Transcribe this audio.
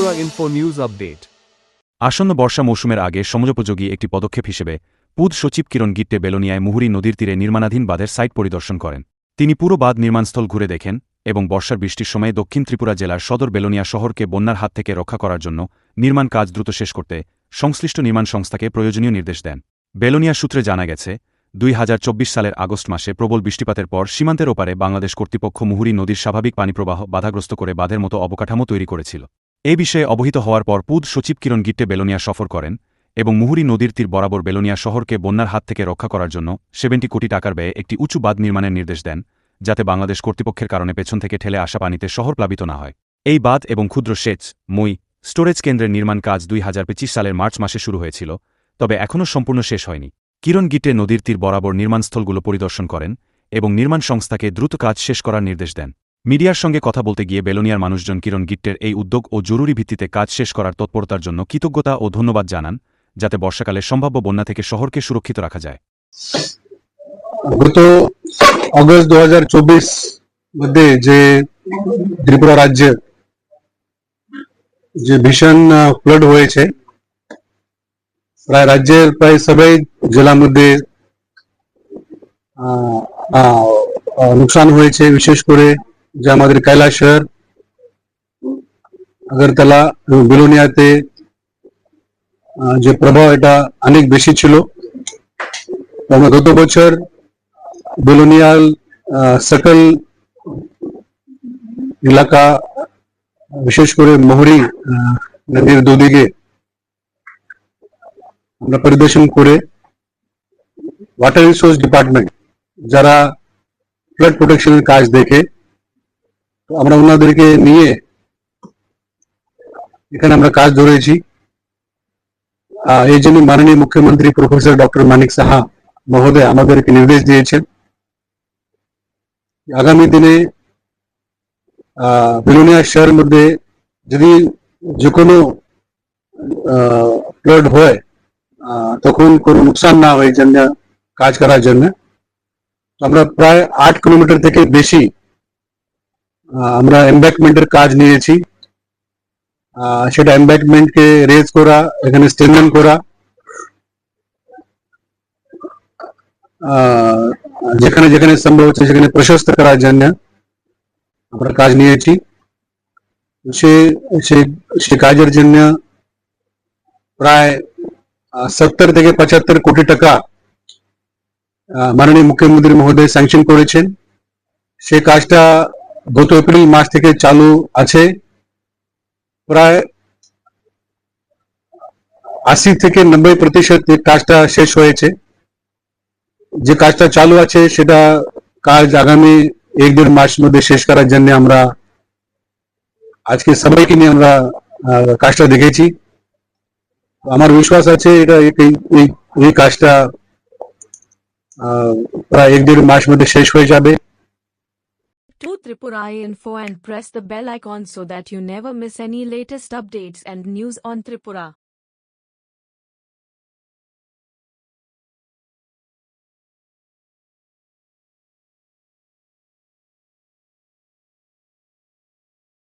Tripura Info News Update. আসন্ন বর্ষা মৌসুমের আগে সময়োপযোগী একটি পদক্ষেপ হিসেবে পুদ সচিব কিরণ গিট্টে বেলোনিয়ায় মুহুরী নদীর তীরে নির্মাণাধীন বাঁধের সাইট পরিদর্শন করেন। তিনি পুরো বাঁধ নির্মাণস্থল ঘুরে দেখেন এবং বর্ষার বৃষ্টির সময়ে দক্ষিণ ত্রিপুরা জেলার সদর বেলোনিয়া শহরকে বন্যার হাত থেকে রক্ষা করার জন্য নির্মাণ কাজ দ্রুত শেষ করতে সংশ্লিষ্ট নির্মাণ সংস্থাকে প্রয়োজনীয় নির্দেশ দেন। বেলোনিয়া সূত্রে জানা গেছে, 2024 সালের আগস্ট মাসে প্রবল বৃষ্টিপাতের পর সীমান্তের ওপারে বাংলাদেশ কর্তৃপক্ষ মুহুরী নদীর স্বাভাবিক পানিপ্রবাহ বাধাগ্রস্ত করে বাঁধের মতো অবকাঠামো তৈরি করেছিল। এ বিষয়ে অবহিত হওয়ার পর পুদ সচিব কিরণ গিট্টে বেলোনিয়া সফর করেন এবং মুহুরী নদীর তীর বরাবর বেলোনিয়া শহরকে বন্যার হাত থেকে রক্ষা করার জন্য 70 কোটি টাকার ব্যয়ে একটি উঁচু বাঁধ নির্মাণের নির্দেশ দেন, যাতে বাংলাদেশ কর্তৃপক্ষের কারণে পেছন থেকে ঠেলে আসা পানিতে শহর প্লাবিত না হয়। এই বাঁধ এবং ক্ষুদ্র সেচ, মই, স্টোরেজ কেন্দ্রের নির্মাণ কাজ 2025 সালের মার্চ মাসে শুরু হয়েছিল, তবে এখনও সম্পূর্ণ শেষ হয়নি। কিরণ গিট্টে নদীর তীর বরাবর নির্মাণস্থলগুলো পরিদর্শন করেন এবং নির্মাণ সংস্থাকে দ্রুত কাজ শেষ করার নির্দেশ দেন। মিডিয়ার সঙ্গে কথা বলতে গিয়ে বেলোনিয়ার মানুষজন কিরণ গিট্টের এই উদ্যোগ ও জরুরি ভিত্তিতে কাজ শেষ করার তৎপরতার জন্য কৃতজ্ঞতা ও ধন্যবাদ জানান, যাতে বর্ষাকালে সম্ভাব্য বন্যা থেকে শহরকে সুরক্ষিত রাখা যায়। গত অগস্ট 2024 মধ্যে যে ত্রিপুরা রাজ্যে যে ভীষণ ফ্লাড হয়েছে, প্রায় রাজ্যের প্রায় সবাই জেলার মধ্যে নুকসান হয়েছে। বিশেষ করে যে আমাদের কৈলাসহর, আগরতলা এবং বেলোনিয়াতে যে প্রভাব এটা অনেক বেশি ছিল। আমরা গত বছর বেলোনিয়ার সকল এলাকা, বিশেষ করে মুহুরী নদীর দুদিকে আমরা পরিদর্শন করে ওয়াটার রিসোর্স ডিপার্টমেন্ট যারা ফ্লাড প্রোটেকশনের কাজ দেখে, আমরা ওনাদেরকে নিয়ে এখানে আমরা কাজ ধরেছি। এই জন্য মাননীয় মুখ্যমন্ত্রী প্রফেসর ডক্টর মানিক সাহা মহোদয় আমাদেরকে নির্দেশ দিয়েছেন আগামী দিনে বেলোনিয়া শহরের মধ্যে যদি যে কোনো ফ্লাড হয় তখন কোনো নুকসান না হয় জন্য কাজ করার জন্য আমরা প্রায় 8 কিলোমিটার থেকে বেশি আমরা এমব্যাঙ্কমেন্টের কাজ নিয়েছি। সেটা এমব্যাঙ্কমেন্টকে রেজ করা, এখানে স্ট্রেংথেন করা, যেখানে যেখানে সম্ভব হচ্ছে সেখানে প্রশস্ত করার জন্য আমরা কাজ নিয়েছি। সে কাজের জন্য প্রায় 70 থেকে 75 কোটি টাকা মাননীয় মুখ্যমন্ত্রী মহোদয় স্যাংশন করেছেন। সে কাজটা গত এপ্রিল মাস থেকে চালু আছে। প্রায় 80 থেকে 90% কাজটা শেষ হয়েছে। যে কাজটা চালু আছে সেটা কাজ আগামী 1-1.5 মাস মধ্যে শেষ করার জন্য আমরা আজকে সবাইকে নিয়ে আমরা কাজটা দেখেছি। আমার বিশ্বাস আছে এটা এই কাজটা প্রায় 1-1.5 মাস মধ্যে শেষ হয়ে যাবে। To Tripura Info and press the bell icon so that you never miss any latest updates and news on Tripura.